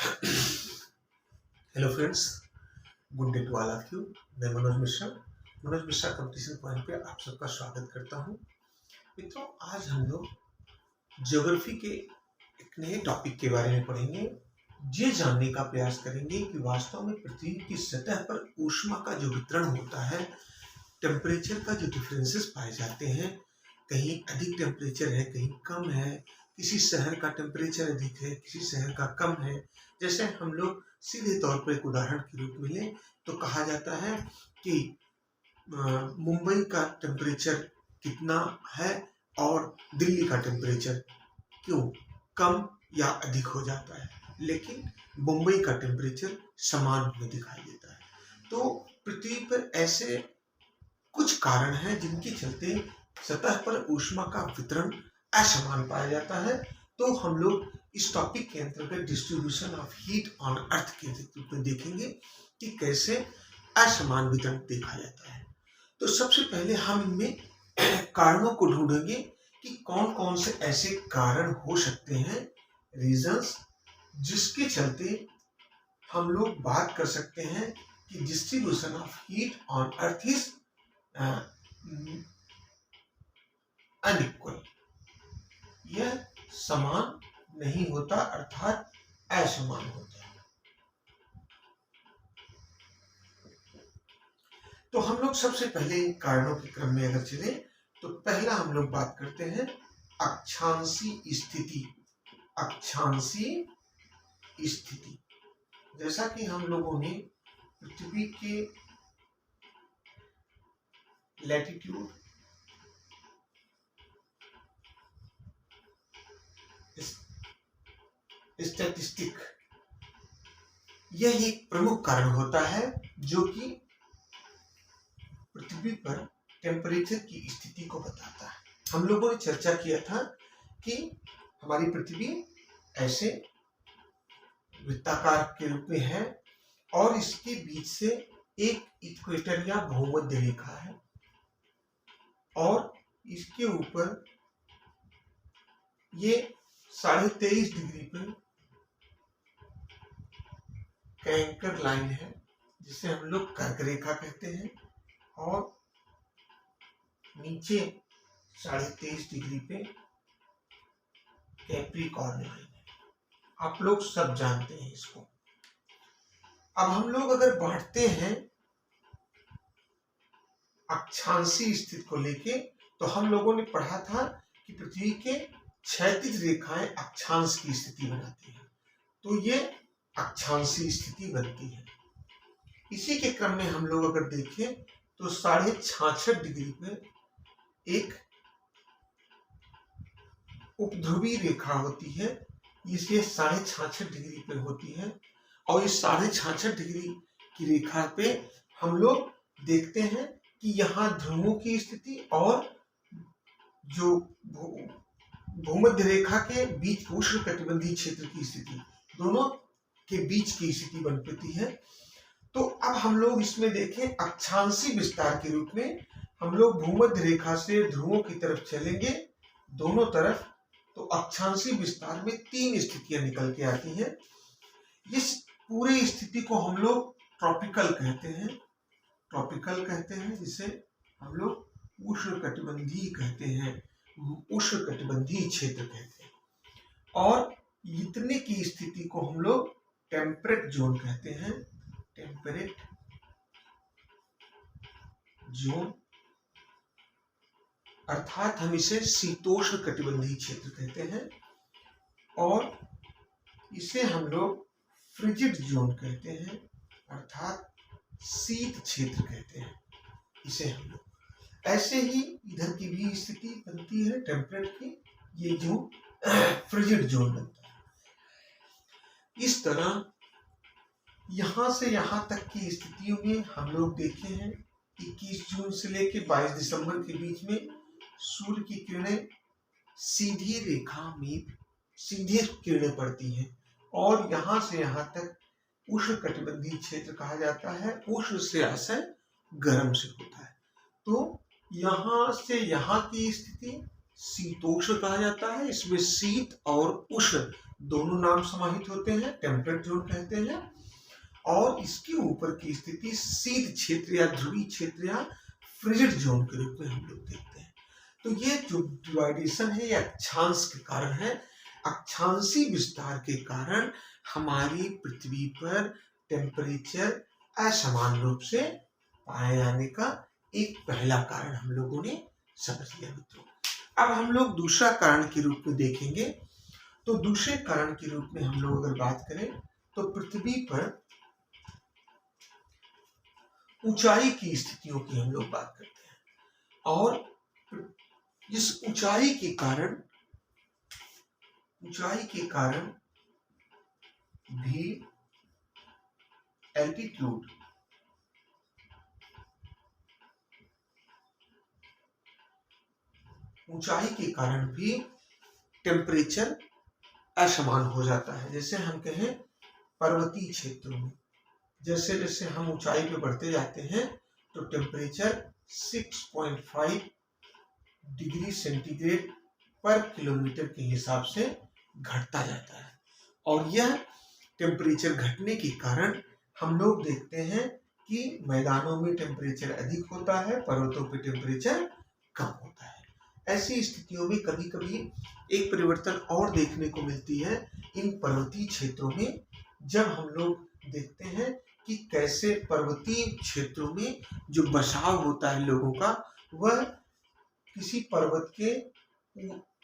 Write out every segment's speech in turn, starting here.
Hello friends, good day to all of you. मैं Manoj Mishra competition point पे आप सबका स्वागत करता हूँ। मित्रों, आज हम लोग ज्योग्राफी के एक नए टॉपिक के बारे में पढ़ेंगे। ये जानने का प्रयास करेंगे कि वास्तव में पृथ्वी की सतह पर ऊष्मा का जो वितरण होता है, टेम्परेचर का जो डिफरेंसेस पाए जाते हैं, कहीं अधिक टेम्परेचर है, कहीं कम है, किसी शहर का टेम्परेचर अधिक है, किसी शहर का कम है। जैसे हम लोग सीधे तौर पर एक उदाहरण के रूप में लें तो कहा जाता है कि मुंबई का टेम्परेचर कितना है और दिल्ली का टेम्परेचर क्यों कम या अधिक हो जाता है, लेकिन मुंबई का टेम्परेचर समान हमें दिखाई देता है। तो पृथ्वी पर ऐसे कुछ कारण हैं जिनके चलते सतह पर ऊष्मा का वितरण असमान पाया जाता है। तो हम लोग इस टॉपिक के अंतर्गत distribution of heat on earth के रूप में देखेंगे कि कैसे असमान वितरण देखा जाता है। तो सबसे पहले हम इनमें कारणों को ढूंढेंगे कि कौन कौन से ऐसे कारण हो सकते हैं, रीजंस, जिसके चलते हम लोग बात कर सकते हैं कि distribution of heat on earth is unequal, यह समान नहीं होता, अर्थात असमान होता है। तो हम लोग सबसे पहले इन कारणों के क्रम में अगर चले तो पहला हम लोग बात करते हैं अक्षांशी स्थिति। अक्षांशी स्थिति, जैसा कि हम लोगों ने पृथ्वी के लैटिट्यूड, स्टैटिस्टिक, यह एक प्रमुख कारण होता है जो कि पृथ्वी पर टेम्परेचर की स्थिति को बताता है। हम लोगों ने चर्चा किया था कि हमारी पृथ्वी ऐसे वृत्ताकार के रूप में है और इसके बीच से एक इक्वेटर या भूमध्य रेखा है और इसके ऊपर ये 23.5 डिग्री पे कैंकर लाइन है जिसे हम लोग कर्क रेखा कहते हैं और नीचे 23.5 डिग्री पे कैप्रिकॉर्न लाइन है। आप लोग सब जानते हैं इसको। अब हम लोग अगर बांटते हैं अक्षांशी स्थिति को लेके तो हम लोगों ने पढ़ा था कि पृथ्वी के क्षैतिज रेखाएं अक्षांश की स्थिति बनाती है, तो ये अक्षांशी स्थिति बनती है। इसी के क्रम में हम लोग अगर देखें तो 66.5 डिग्री पे एक उपध्रुवी रेखा होती है, इसलिए 66.5 डिग्री पे होती है और इस 66.5 डिग्री की रेखा पे हम लोग देखते हैं कि यहाँ ध्रुवों की स्थिति और जो भूमध्य रेखा के बीच उष्णकटिबंधीय क्षेत्र की स्थिति, दोनों के बीच की स्थिति बन पाती है। तो अब हम लोग इसमें देखें अक्षांशी विस्तार के रूप में हम लोग भूमध्य रेखा से ध्रुवों की तरफ चलेंगे दोनों तरफ, तो अक्षांशी विस्तार में 3 स्थितियां निकल के आती हैं। इस पूरी स्थिति को हम लोग ट्रॉपिकल कहते हैं, जिसे हम लोग उष्णकटिबंधीय कहते हैं, उष्णकटिबंधीय क्षेत्र कहते हैं। और इतने की स्थिति को हम लोग टेम्परेट जोन कहते हैं, टेम्परेट जोन, अर्थात हम इसे शीतोष्ण कटिबंधीय क्षेत्र कहते हैं और इसे हम लोग फ्रिजिड जोन कहते हैं, अर्थात शीत क्षेत्र कहते हैं इसे हम लोग। ऐसे ही इधर की भी स्थिति बनती है टेम्परेट की, ये जोन फ्रिजिड जोन बनता है। इस तरह यहां से यहां तक की स्थितियों में हम लोग देखे हैं 21 जून से लेकर 22 दिसंबर के बीच में सूर्य की किरणें सीधी रेखा में सीधे किरणें पड़ती हैं और यहां से यहां तक उष्णकटिबंधीय क्षेत्र कहा जाता है। उष्ण से आशय गर्म से होता है, तो यहां से यहां की स्थिति शीतोष्ण कहा जाता है। इसमें शीत और उष्ण दोनों नाम समाहित होते हैं, टेम्परेट जोन कहते हैं। और इसके ऊपर की स्थिति शीत क्षेत्र या ध्रुवीय क्षेत्र या फ्रिजिड जोन के रूप में हम लोग देखते हैं। तो ये जो डिवाइडेशन है ये अक्षांश के कारण है। अक्षांशीय विस्तार के कारण हमारी पृथ्वी पर टेम्परेचर असमान रूप से पाए जाने का एक पहला कारण हम लोगों ने समझ लिया मित्रों। अब हम लोग दूसरा कारण के रूप में देखेंगे। तो दूसरे कारण के रूप में हम लोग अगर बात करें तो पृथ्वी पर ऊंचाई की स्थितियों की हम लोग बात करते हैं। और इस ऊंचाई के कारण भी एल्टीट्यूड ऊंचाई के कारण भी टेम्परेचर असमान हो जाता है। जैसे हम कहें पर्वतीय क्षेत्रों में जैसे जैसे हम ऊंचाई पे बढ़ते जाते हैं तो टेम्परेचर 6.5 डिग्री सेंटीग्रेड पर किलोमीटर के हिसाब से घटता जाता है। और यह टेम्परेचर घटने के कारण हम लोग देखते हैं कि मैदानों में टेम्परेचर अधिक होता है, पर्वतों पे टेम्परेचर कम होता है। ऐसी स्थितियों में कभी कभी एक परिवर्तन और देखने को मिलती है इन पर्वतीय क्षेत्रों में, जब हम लोग देखते हैं कि कैसे पर्वतीय क्षेत्रों में जो बसाव होता है लोगों का वह किसी पर्वत के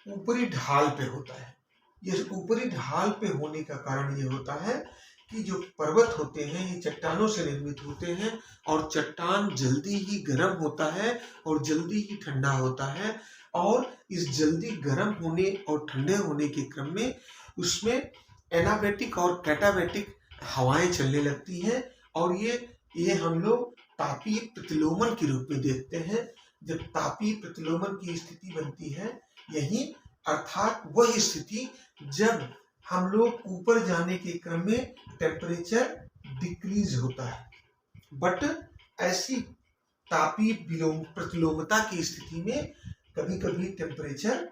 ऊपरी ढाल पे होता है। यह ऊपरी ढाल पे होने का कारण ये होता है कि जो पर्वत होते हैं ये चट्टानों से निर्मित होते हैं और चट्टान जल्दी ही गर्म होता है और जल्दी ही ठंडा होता है। और इस जल्दी गर्म होने और ठंडे होने के क्रम में उसमें एनाबैटिक और कैटाबैटिक हवाएं चलने लगती हैं। और ये हम लोग तापीय प्रतिलोमन के रूप में देखते हैं। जब तापीय प्रतिलोमन की स्थिति बनती है यही अर्थात वह स्थिति जब हम लोग ऊपर जाने के क्रम में टेम्परेचर डिक्रीज होता है। बट ऐसी तापीय प्रतिलोमता की स्थिति में कभी कभी टेम्परेचर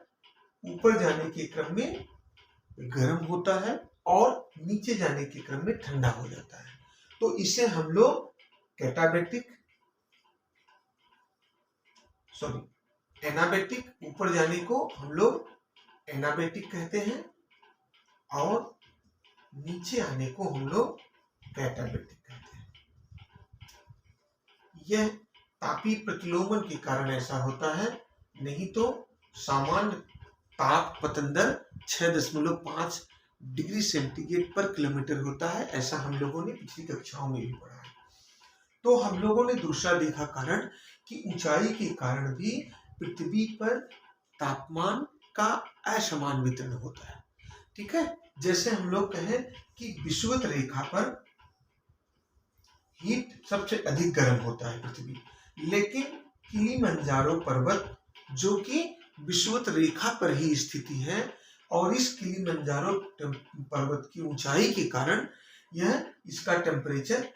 ऊपर जाने के क्रम में गर्म होता है और नीचे जाने के क्रम में ठंडा हो जाता है। तो इसे हम लोग एनाबैटिक ऊपर जाने को हम लोग एनाबैटिक कहते हैं और नीचे आने को हम लोग कैटाबैटिक कहते हैं। यह तापीय प्रतिलोमन के कारण ऐसा होता है, नहीं तो सामान्य ताप पतन दर 6.5 डिग्री सेंटीग्रेड पर किलोमीटर होता है। ऐसा हम लोगों ने पिछली कक्षाओं में भी पढ़ा है। तो हम लोगों ने दूसरा देखा कारण कि ऊंचाई के कारण भी पृथ्वी पर तापमान का असमान वितरण होता है। ठीक है, जैसे हम लोग कहें कि विषुवत रेखा पर हीट सबसे अधिक गर्म होता है पृथ्वी, लेकिन किलिमंजारो पर्वत जो कि विषुवत रेखा पर ही स्थिति है और इस किलिमंजारो पर्वत की ऊंचाई के कारण इसका टेम्परेचर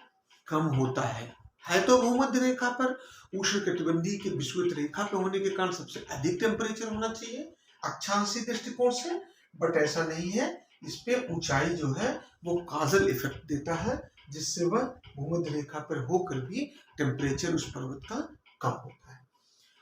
कम होता है तो भूमध्य रेखा पर उष्णकटिबंधीय के विषुवत रेखा पर होने के कारण सबसे अधिक टेम्परेचर होना चाहिए अक्षांशीय दृष्टिकोण से, बट ऐसा नहीं है। इस पे ऊंचाई जो है वो काजल इफेक्ट देता है जिससे वह भूमध्य रेखा पर होकर भी टेम्परेचर उस पर्वत का कम होता है।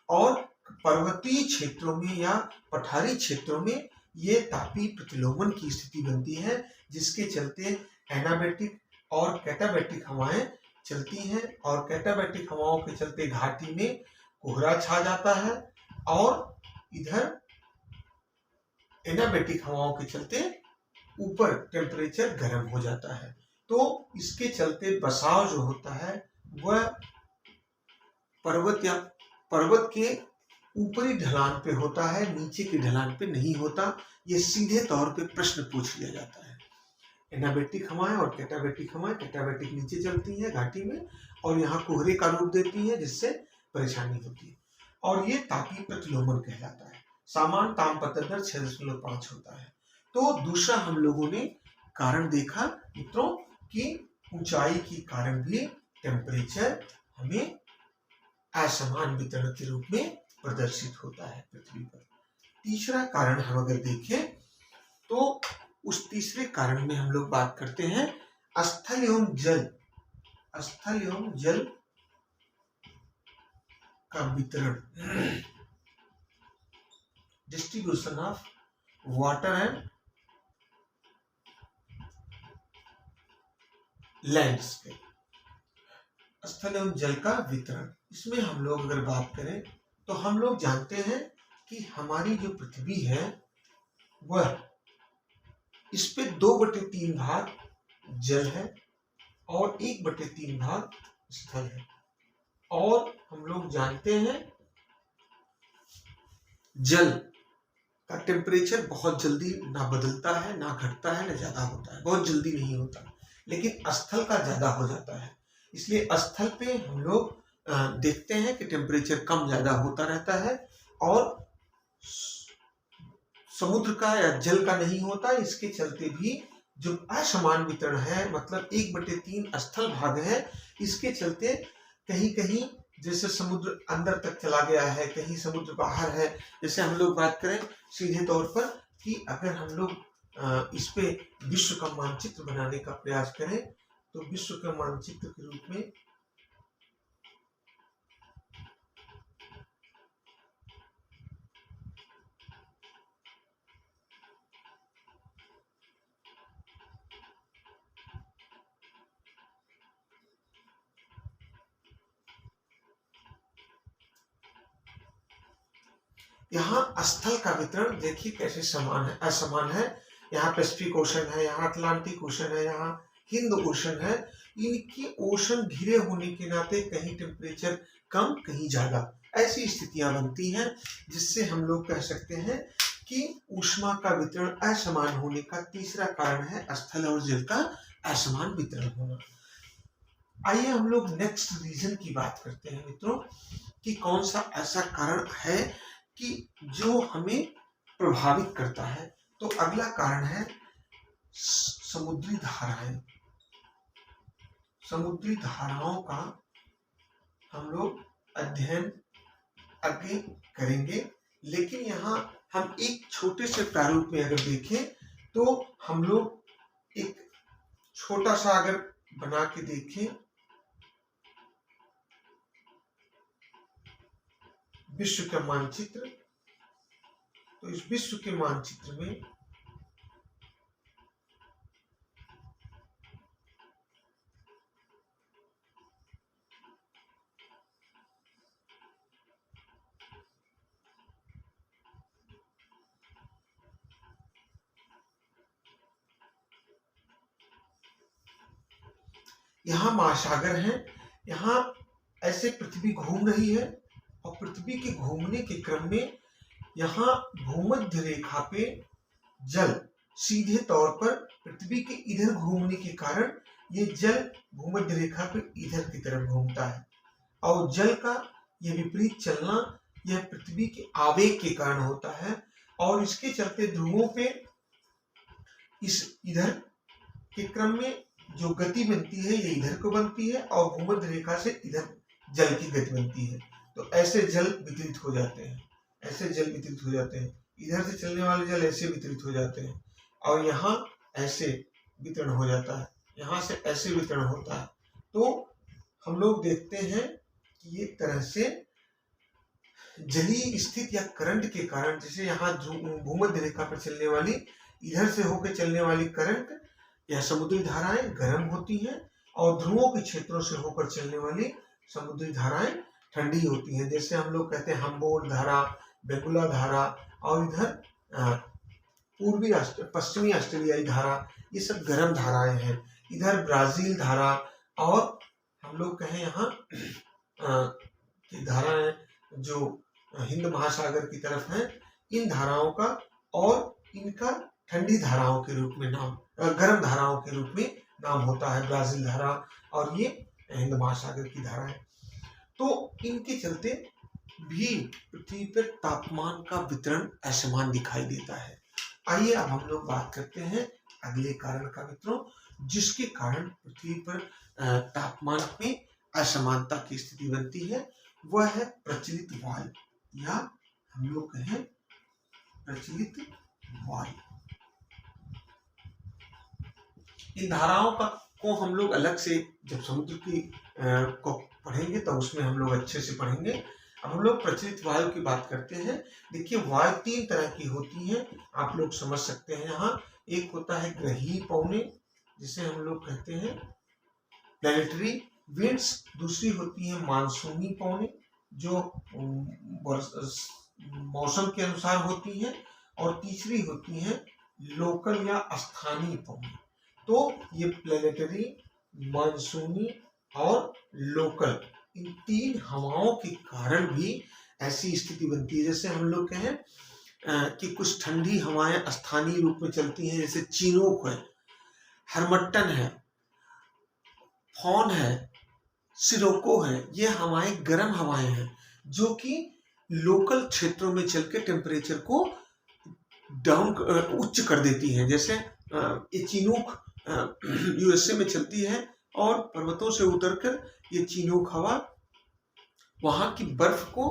और पर्वतीय क्षेत्रों में या पठारी क्षेत्रों में ये तापीय प्रतिलोमन की स्थिति बनती है जिसके चलते एनाबैटिक और कैटाबैटिक हवाएं चलती हैं और कैटाबैटिक हवाओं के चलते घाटी में कोहरा छा जाता है और इधर एनाबैटिक हवाओं के चलते ऊपर टेम्परेचर गर्म हो जाता है। तो इसके चलते बसाव जो होता है वह पर्वत के ऊपरी ढलान पे होता है, नीचे के ढलान पे नहीं होता। ये सीधे तौर पे प्रश्न पूछ लिया जाता है। एनाबैटिक हवाएं और कैटाबैटिक हवाएं, कैटाबैटिक नीचे चलती है घाटी में और यहाँ कोहरे का रूप देती है जिससे परेशानी होती है और ये तापीय प्रतिलोमन कहलाता है। सामान्य तापमान दर 6.5 होता है। तो दूसरा हम लोगों ने कारण देखा मित्रों कि ऊंचाई के कारण भी टेम्परेचर हमें असमान वितरण के रूप में प्रदर्शित होता है पृथ्वी पर। तीसरा कारण हम अगर देखें तो उस तीसरे कारण में हम लोग बात करते हैं स्थल एवं जल का वितरण, distribution of water and landscape, स्थल एवं जल का वितरण। इसमें हम लोग अगर बात करें तो हम लोग जानते हैं कि हमारी जो पृथ्वी है वह इस पे 2/3 भाग जल है और 1/3 भाग स्थल है। और हम लोग जानते हैं जल का टेम्परेचर बहुत जल्दी ना बदलता है, ना घटता है, ना ज्यादा होता है, बहुत जल्दी नहीं होता, लेकिन स्थल का ज्यादा हो जाता है। इसलिए स्थल पे हम लोग देखते हैं कि टेम्परेचर कम ज्यादा होता रहता है और समुद्र का या जल का नहीं होता। इसके चलते भी जो असमान वितरण है, मतलब 1/3 स्थल भाग है, इसके चलते कहीं कहीं जैसे समुद्र अंदर तक चला गया है, कहीं समुद्र बाहर है। जैसे हम लोग बात करें सीधे तौर पर कि अगर हम लोग इस पे विश्व का मानचित्र बनाने का प्रयास करें तो विश्व के मानचित्र के रूप में यहाँ स्थल का वितरण देखिए कैसे समान है, असमान है। यहाँ पैसिफिक ओशन है, यहाँ अटलांटिक ओशन है, यहाँ हिंद ओशन है। इनकी ओशन घिरे होने के नाते कहीं टेम्परेचर कम, कहीं ज्यादा, ऐसी स्थितियां बनती हैं, जिससे हम लोग कह सकते हैं कि ऊष्मा का वितरण असमान होने का तीसरा कारण है स्थल और जल का असमान वितरण होना। आइए हम लोग नेक्स्ट रीजन की बात करते हैं मित्रों कि कौन सा ऐसा कारण है कि जो हमें प्रभावित करता है। तो अगला कारण है समुद्री धाराएं। समुद्री धाराओं का हम लोग अध्ययन आगे करेंगे, लेकिन यहाँ हम एक छोटे से प्रारूप में अगर देखें तो हम लोग एक छोटा सा अगर बना के देखें, विश्व का मानचित्र, तो इस विश्व के मानचित्र में यहाँ महासागर हैं, यहाँ ऐसे पृथ्वी घूम रही है और पृथ्वी के घूमने के क्रम में यहाँ भूमध्य रेखा पे जल सीधे तौर पर पृथ्वी के इधर घूमने के कारण ये जल भूमध्य रेखा पे इधर की तरफ घूमता है। और जल का ये विपरीत चलना यह पृथ्वी के आवेग के कारण होता है और इसके चलते ध्रुवों पे इस इधर के क्रम में जो गति बनती है ये इधर को बनती है और भूमध्य रेखा से इधर जल की गति बनती है। तो ऐसे जल वितरित हो जाते हैं, ऐसे जल वितरित हो जाते हैं, इधर से चलने वाले जल ऐसे वितरित हो जाते हैं और यहाँ ऐसे वितरण हो जाता है, यहाँ से ऐसे वितरण होता है। तो हम लोग देखते हैं कि एक तरह से जलीय स्थिति या करंट के कारण, जैसे यहाँ भूमध्य रेखा पर चलने वाली इधर से होकर चलने वाली करंट या समुद्री धाराएं गर्म होती हैं और ध्रुवों के क्षेत्रों से होकर चलने वाली समुद्री धाराएं ठंडी होती हैं। जैसे हम लोग कहते हैं हम्बोल्ट धारा, बेकुला धारा और इधर पूर्वी पश्चिमी ऑस्ट्रेलियाई धारा, ये सब गर्म धाराएं हैं। इधर ब्राजील धारा और हम लोग कहें यहाँ की धाराएं जो हिंद महासागर की तरफ हैं, इन धाराओं का और इनका ठंडी धाराओं के रूप में नाम, गर्म धाराओं के रूप में नाम होता है ब्राजील धारा और ये हिंद महासागर की धारा है। तो इनके चलते भी पृथ्वी पर तापमान का वितरण असमान दिखाई देता है। आइए अब हम लोग बात करते हैं अगले कारण का मित्रों, जिसके कारण पृथ्वी पर तापमान में असमानता की स्थिति बनती है। वह है प्रचलित वायु या हम लोग कहें प्रचलित वायु। इन धाराओं का को हम लोग अलग से जब समुद्र की को पढ़ेंगे तो उसमें हम लोग अच्छे से पढ़ेंगे। अब हम लोग प्रचलित वायु की बात करते हैं। देखिए वायु 3 तरह की होती है, आप लोग समझ सकते हैं। यहाँ एक होता है ग्रही पवने, जिसे हम लोग कहते हैं प्लैनेटरी विंड्स। दूसरी होती है मानसूनी पवने, जो मौसम के अनुसार होती है। और तीसरी होती है लोकल या स्थानीय पवने। तो ये प्लैनेटरी, मानसूनी और लोकल, इन 3 हवाओं के कारण भी ऐसी स्थिति बनती है। जैसे हम लोग कहें कि कुछ ठंडी हवाएं स्थानीय रूप में चलती हैं, जैसे चिनोक है, हरमट्टन है, फॉन है, सिरोको है। ये हवाएं गर्म हवाएं हैं जो कि लोकल क्षेत्रों में चल के टेम्परेचर को डाउन उच्च कर देती हैं। जैसे ये चिनूक यूएसए में चलती है और पर्वतों से उतरकर ये चिनूक हवा वहाँ की बर्फ को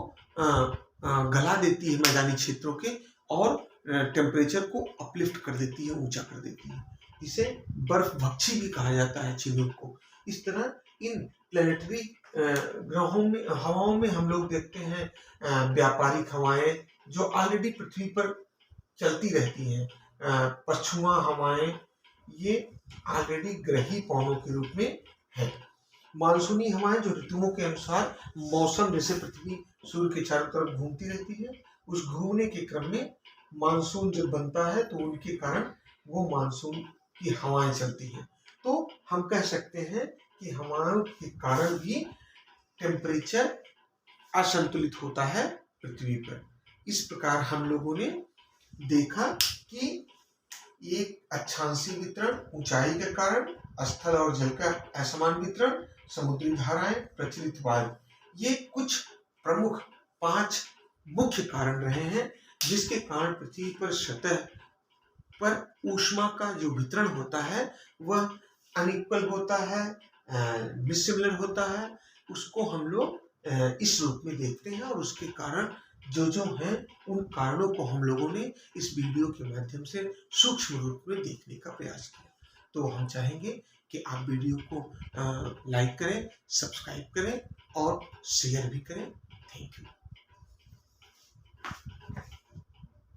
गला देती है मैदानी क्षेत्रों के, और टेम्परेचर को अपलिफ्ट कर देती है, ऊंचा कर देती है। इसे बर्फ भक्षी भी कहा जाता है चिनूक को। इस तरह इन प्लैनेटरी ग्रहों में हवाओं में हम लोग देखते हैं व्यापारिक हवाएं जो ऑलरेडी पृथ्वी पर चलती रहती हैं। पछुआ हवाएं ये ऑलरेडी ग्रही पवनों के रूप में है। मानसूनी हवाएं जो ऋतुओं के अनुसार मौसम, जैसे पृथ्वी सूर्य के चारों तरफ घूमती रहती है, उस घूमने के क्रम में मानसून जब बनता है तो उनके कारण वो मानसून की हवाएं चलती हैं। तो हम कह सकते हैं कि हवाओं के कारण भी टेम्परेचर असंतुलित होता है पृथ्वी पर। इस प्रकार हम लोगों ने देखा कि एक अक्षांशीय वितरण ऊंचाई के कारण, स्थल और जल का असमान वितरण, समुद्री धाराएं, प्रचलित वायु, ये कुछ प्रमुख 5 मुख्य कारण रहे हैं जिसके कारण पृथ्वी पर सतह पर ऊष्मा का जो वितरण होता है वह अनइक्वल होता है, डिसिमिलर होता है। उसको हम लोग इस रूप में देखते हैं, और उसके कारण जो हैं उन कारणों को हम लोगों ने इस वीडियो के माध्यम से सूक्ष्म रूप में देखने का प्रयास किया। तो हम चाहेंगे कि आप वीडियो को लाइक करें, सब्सक्राइब करें और शेयर भी करें। Thank you.